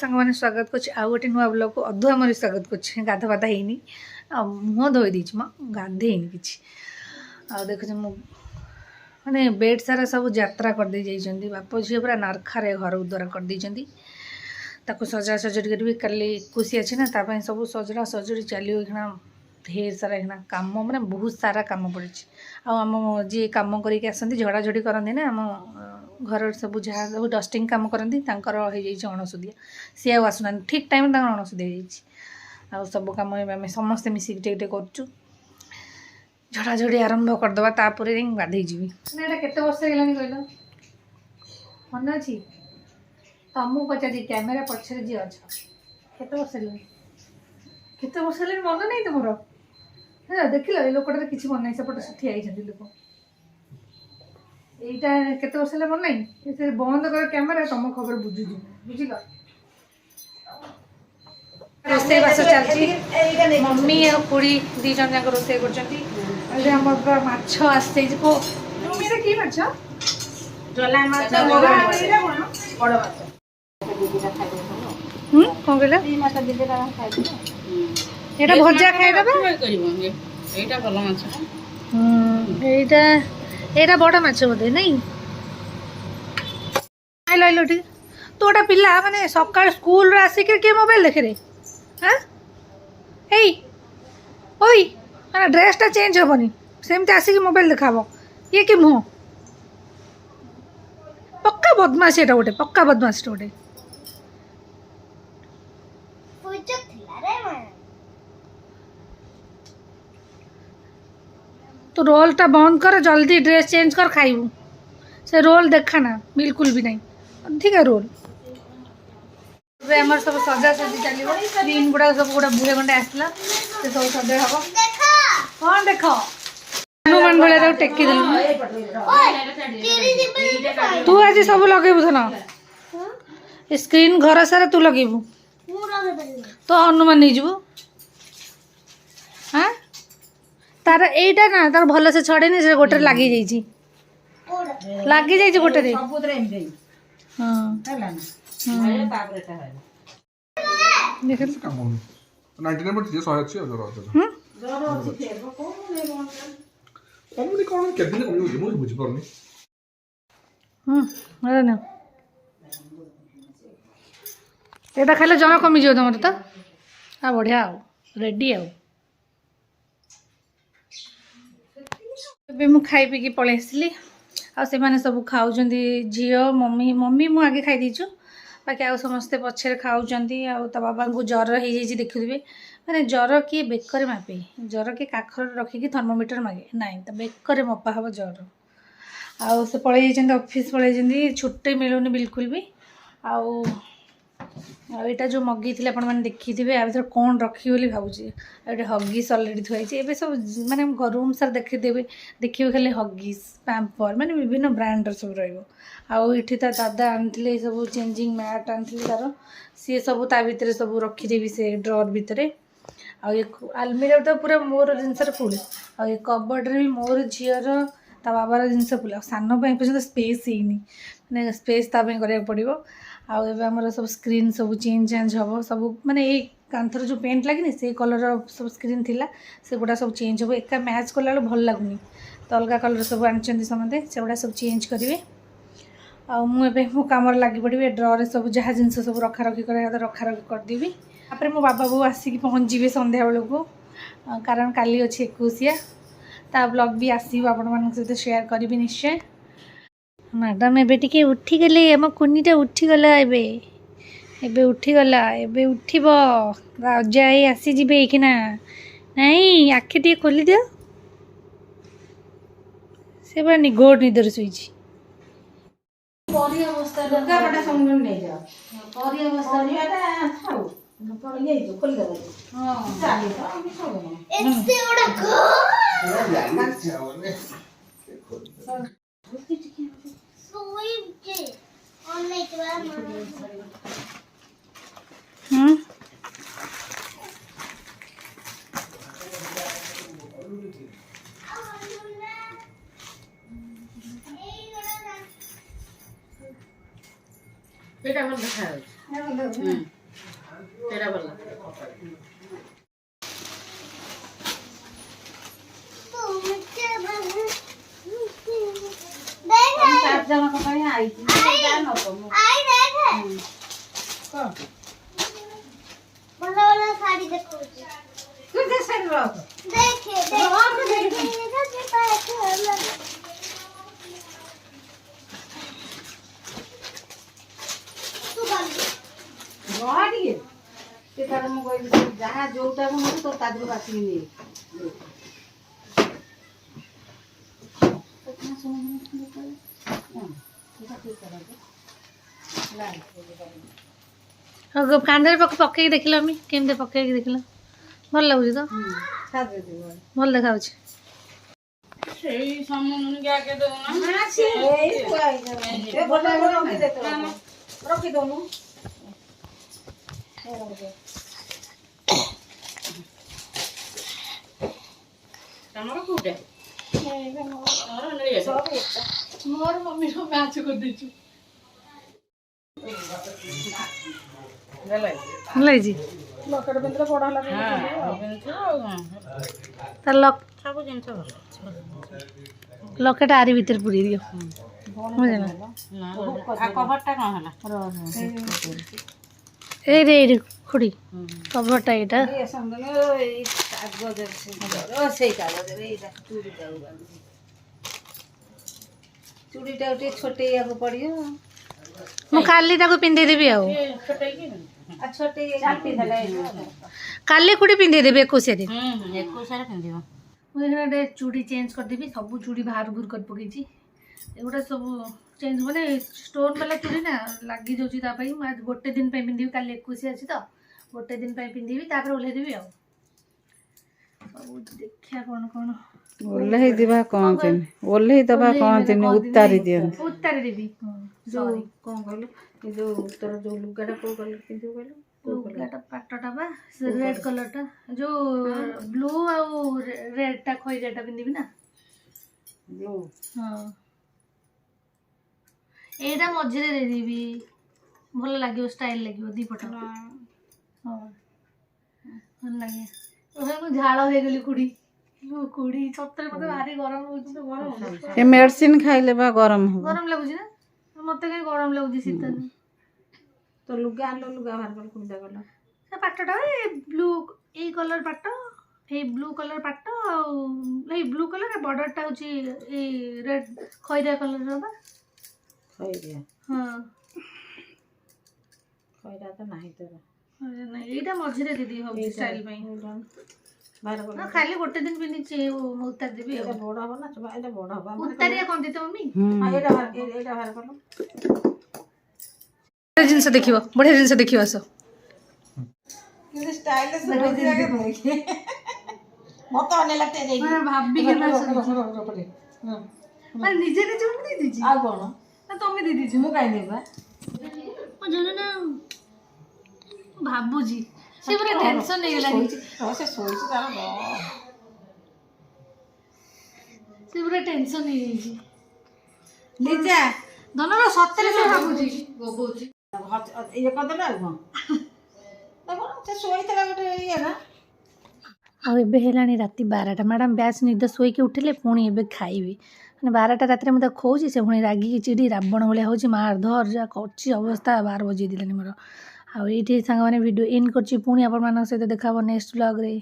मैंने स्वागत कर गोटे नुआ ब्लॉग को अधुआ मरी स्वागत कर गाधा बाधा होनी मुह धोई देती गाधेनी कि देखु मैंने बेड सारा सब यात्रा कर दे जाइए बाप झील पूरा नारखारे घर द्वारा कर देती सजा सजड़ी कर काली खुशी अच्छे ना ताप सब सजड़ा सजड़ी चलो ढेर सारा एखना काम मैंने बहुत सारा कम पड़ी आम जी कम करके आसती झड़ाझड़ी करती ना आम घर सब जहाँ सब डस्टिंग कम करती अणसुदिया सी आसुना ठीक टाइम अणसुदिया आ सब कम आम समस्ते मिसिक टे कर झड़ाझड़ी आरंभ करदे तापर गाधे जी केते वर्ष है कहल मन अच्छी तुमको पचार कैमेरा पछरे जी अच्छ केते वर्ष केते वर्ष मन नहीं तुम देख लो ये लोकटा किसी मन नहीं सेपटे ठिया लोक यहाँ केते वर्ष मन नहीं बंद कर कैमेरा तुम खबर बुझुज बुझल रोसे बास चलती मम्मी और खुड़ी दी जन जाक रोसे कर माछ आसे कि माछ जला माछ बड़ माछ कौन कहला এটা ভজা খাই দেবা এইটা ভালো মাছ এইটা এটা বড় মাছ বোধে নাই আইলো আইলো ঠিক তো ওটা পিলা মানে সকাল স্কুল রে আসিকে কে মোবাইল দেখে রে হ্যাঁ এই ওই মানে ড্রেসটা চেঞ্জ হবনি সেমতি আসিকি মোবাইল দেখাবো ইয়ে কি মুহ পক্কা বদমাশ এটা ওটে পক্কা বদমাশ ওটে तो रोलटा बंद कर जल्दी ड्रेस चेंज कर खाइबू से रोल देखा ना बिल्कुल भी नहीं ठीक है रोल सब सजा सजी चलो क्रीम गुड़ा सब गुड़ा बुढ़े खंडे आसला से सब सजा हम कौन देख हनुमान भाई टेकी दे तू आज सब लगेबू धन स्क्रीन घर सारा तू लगेबू तो हनुमान नहीं जीवू हाँ तार एटा ना तार भल से छड़े नहीं गोटे लगी लगी जाइए गोटे रे हां देख 99 पर 100 अच्छी जरा जरा कम कोन केते दिन कमी हो बुझ परनी अरे ना एटा खाले जरा कमी जो तमर तो आ बढ़िया रेडी आ मु खाई पी पलि आसली आने सब खाऊँ झील मम्मी मम्मी मु आगे खाई दीचु बाकी आउ समस्ते पछे खाऊँ आ बाबा को ज्वर हो देखुवे मैंने ज्वर किए बेकर मापे ज्वर किए काखर रखिकी थर्मोमीटर मागे ना तो बेकर मपा हम ज्वर आउ से पलि ऑफिस पलि छुट्टी मिलूनी बिल्कुल भी आउ यहाँ जो मगई थी आप देखी थे या भर कौन रखी बोली भावुँ ये हगिस अलरेडी थुआई सब माने रूम सार देखीदेवे देखिए खाली हगिस पैम्पर माने विभिन्न ब्रांडर सब रही दादा आनी सब चेंजिंग मैट आनी तार सी सब ता भर सब रखीदेवी से ड्रर भितर आलमीरा तो पूरा मोर जिनस फुल आ कबर्ड भी मोर झीर ता बाबार जिनस फुल सान पर्यटन स्पेस ही मैंने स्पेस ताप करा पड़ो आम सब स्क्रीन सब चेंज चेंज हम सब माने ये कांथर जो पेंट लगे से कलर सब स्क्रीन थिला से गुड़ा सब चेंज हम एका मैच कला भल लगुनि तो अलग कलर सब आनी समझे से गुड़ा सब चेंज करेंगे मुझे मो कम लगी पड़ी ड्रर सब जहाँ जिन सब रखा रखी कर रखा रखी करदेवी तापर मो बाबा बो आसिक पहुँचे संध्या बेलू को कारण काली अच्छे 21 ता ब्लॉग भी आसो आपण सहित शेयर करी निश्चय मैडम एबे उठीगले आम कुनीटा उठीगला एबे उठीगला एबे उठिब राजा आसीजे एकिना नहीं आखि टे खोली दियो से बड़ा निगोड़ निदर सुईची परी अवस्था लुगापटा संग नै जा परी अवस्था नियाटा खाऊ परी नै तो खोली दे हां चाली तो हम सब एसे ओडा এটা আমার দেখা तेरा वाला साफ जमा कपड़े आई थी जान हो तुम कौन बोला वाला साड़ी देखो तू दे साइड रहो देखे गाड़ी ते तार मु कोई जहां जोटा मु तो तादरू बासी नहीं କାନ୍ଧରେ ପକେଇକି ଦେଖିଲ ଆମେ କେମିତି ପକେଇକି ଦେଖିଲ ଭଲ ଲାଗୁଛି ତ ଭଲ ଦେଖାଉଛି ସେଇ ସମୁନ୍ଗ ଆগে ଦଉନା ରଖି ଦଉନୁ ତମର କୋଉଟା ମୋର ମମ୍ମିର ମ୍ୟାଚ୍ କରିଦେଇଛୁ ଭଲ ହେଇଛି ଲକେଟ ପିନ୍ଧିଲେ ବଡ଼ ହେଲା ତାର ସବୁ ଜିନିଷ ଭଲ ଲକେଟ ଆରି ଭିତରେ ପୁରେଇ ଦିଅ ବୁଝିଲ କଭରଟା କ'ଣ ହେଲା ଏଇରେ ଖୁଡ଼ି କଭରଟା ଏଇଟା ସେଇ କାଗଜରେ ଏଇଟା ଚୁଡ଼ିଟା ଟିକେ ଛୋଟେଇବାକୁ ପଡ଼ିବ ମୁଁ କାଲି ତାକୁ ପିନ୍ଧେଇଦେବି ଆଉ କାଲି ଖୁଡ଼ି ପିନ୍ଧେଇଦେବି 21ରେ ପିନ୍ଧିବ ମୁଁ ଏখানে ଗୋଟେ ଚୁଡ଼ି ଚେଞ୍ଜ କରିଦେବି ସବୁ ଚୁଡ଼ି ବାହାର ବୁର କରି ପକେଇଛି ଏଗୁଡ଼ା ସବୁ ଚେଞ୍ଜ ମାନେ ଷ୍ଟୋନ୍ ବାଲା ଚୁଡ଼ି ନା ଲାଗିଯାଉଛି ତା ପାଇଁ ମୁଁ ଆଜି ଗୋଟେ ଦିନ ପାଇଁ ପିନ୍ଧିବି କାଲି 21 ଅଛି ତ ଗୋଟେ ଦିନ ପାଇଁ ପିନ୍ଧିବି ତାପରେ ଓହ୍ଲେଇଦେବି ଆଉ ସବୁ ଦେଖିବା କ'ଣ କ'ଣ ଓହ୍ଲେଇ ଦେବା କହନ୍ତିନି ଓହ୍ଲେଇ ଦେବା କହନ୍ତିନି ଉତାରି ଦିଅନ୍ତି ଉତାରି ଦେବି ଯୋଉ କ'ଣ କହିଲୁ ଏ ଯୋଉ ତୋର ଯୋଉ ଲୁଗାଟା କୋଉ କଲର୍ ପିନ୍ଧିବୁ କହିଲୁ ଲୁଗାଟା ପାଟଟା ବା ସେ ରେଡ୍ କଲର୍ଟା ଯୋଉ ବ୍ଲୁ ଆଉ ରେଡ୍ଟା ଖଇରାଟା ପିନ୍ଧିବି ନା ବ୍ଲୁ ହଁ ଏଇଟା ମଝିରେ ଦେଇଦେବି ଭଲ ଲାଗିବ ଷ୍ଟାଇଲ୍ ଲାଗିବ ଦିପଟ ହଁ ଭଲ ଲାଗେ ମୁଁ ଝାଳ ହେଇଗଲି କୁଡ଼ି ସତରେ ମତେ ଭାରି ଗରମ ହଉଛି ତ ଗରମ ଏ ମେଡିସିନ ଖାଇଲେ ବା ଗରମ ହବ ଗରମ ଲାଗୁଛି ନା ମତେ କାହିଁ ଗରମ ଲାଗୁଛି ଶୀତ ଦିନ ତ ଲୁଗା ଆଣିଲ ଲୁଗା ବାହାର କଲ କୁଣ୍ଡା କଲ ସେ ପାଟଟା ଏଇ ବ୍ଲୁ ଏଇ କଲର୍ ପାଟ ଏଇ ବ୍ଲୁ କଲର୍ ପାଟ ଆଉ ଏଇ ବ୍ଲୁ କଲର୍ ବର୍ଡରଟା ହେଉଛି ଏଇ ରେଡ୍ ଖଇରା କଲର୍ର ବା ଖଇରିଆ ହଁ ଖଇରା ତ ନାହିଁ ତୋର ଏଇଟା ମଝିରେ ଦିଦି ହଉଛି ଷ୍ଟାଇଲ୍ ପାଇଁ ବାହାର କଲ ଖାଲି ଗୋଟେ ଦିନ ପିନ୍ଧିଛି ମୁଁ ଉତାରି ଦେବି ଆଉ ବଡ଼ ହବ ନା ଏଇଟା ବଡ଼ ହବ ଉତାରିଆ କଣ ଦିତ ମମ୍ମି ଏଇଟା ବାହାର କଲ ଜିନିଷ ଦେଖିବ ବଢ଼ିଆ ଜିନିଷ ଦେଖିବ ଆସ କିନ୍ତୁ ଷ୍ଟାଇଲିଶ ମତେ ଅନେଇଲା ଟେରେଇ ଭାବିକି ନିଜେ ନିଜେ ମୁଁ ଦେଇଦେଇଛି ଆଉ କ'ଣ ନା ତମେ ଦେଇଦେଇଛି ମୁଁ କାହିଁ ଦେବା ଜଣେ ନା ଭାବୁଛି ସେ ପୁରା ଟେନସନ୍ ହେଇଗଲାଣି ସେ ଶୋଇଛି ତାର ସେ ପୁରା ଟେନସନ୍ ହେଇଯାଇଛି ଲିଜା ଧନର ସତରେ ସେ ଭାବୁଛି ଗବଉଛି ଇଏ କରିଦେଲେ ଆଉ କ'ଣ ସେ ଶୋଇଥିଲା ଗୋଟେ ଇଏ ନା ଆଉ ଏବେ ହେଲାଣି ରାତି 12ଟା ମ୍ୟାଡ଼ାମ୍ ବ୍ୟାସ୍ ନିଦ ଶୋଇକି ଉଠିଲେ ପୁଣି ଏବେ ଖାଇବି ମାନେ 12ଟା ରାତିରେ ମୁଁ ତାକୁ ଖୋଉଛି ସେ ପୁଣି ରାଗିକି ଚିଡ଼ି ରାବଣ ଭଳିଆ ହେଉଛି ମାର ଧର ଯାହା କରୁଛି ଅବସ୍ଥା 12 ବଜେଇ ଦେଲାନି ମୋର ଆଉ ଏଇଠି ସାଙ୍ଗମାନେ ଭିଡ଼ିଓ ଏଣ୍ଡ କରୁଛି ପୁଣି ଆପଣମାନଙ୍କ ସହିତ ଦେଖା ହେବ ନେକ୍ସଟ ବ୍ଲଗ୍ରେ।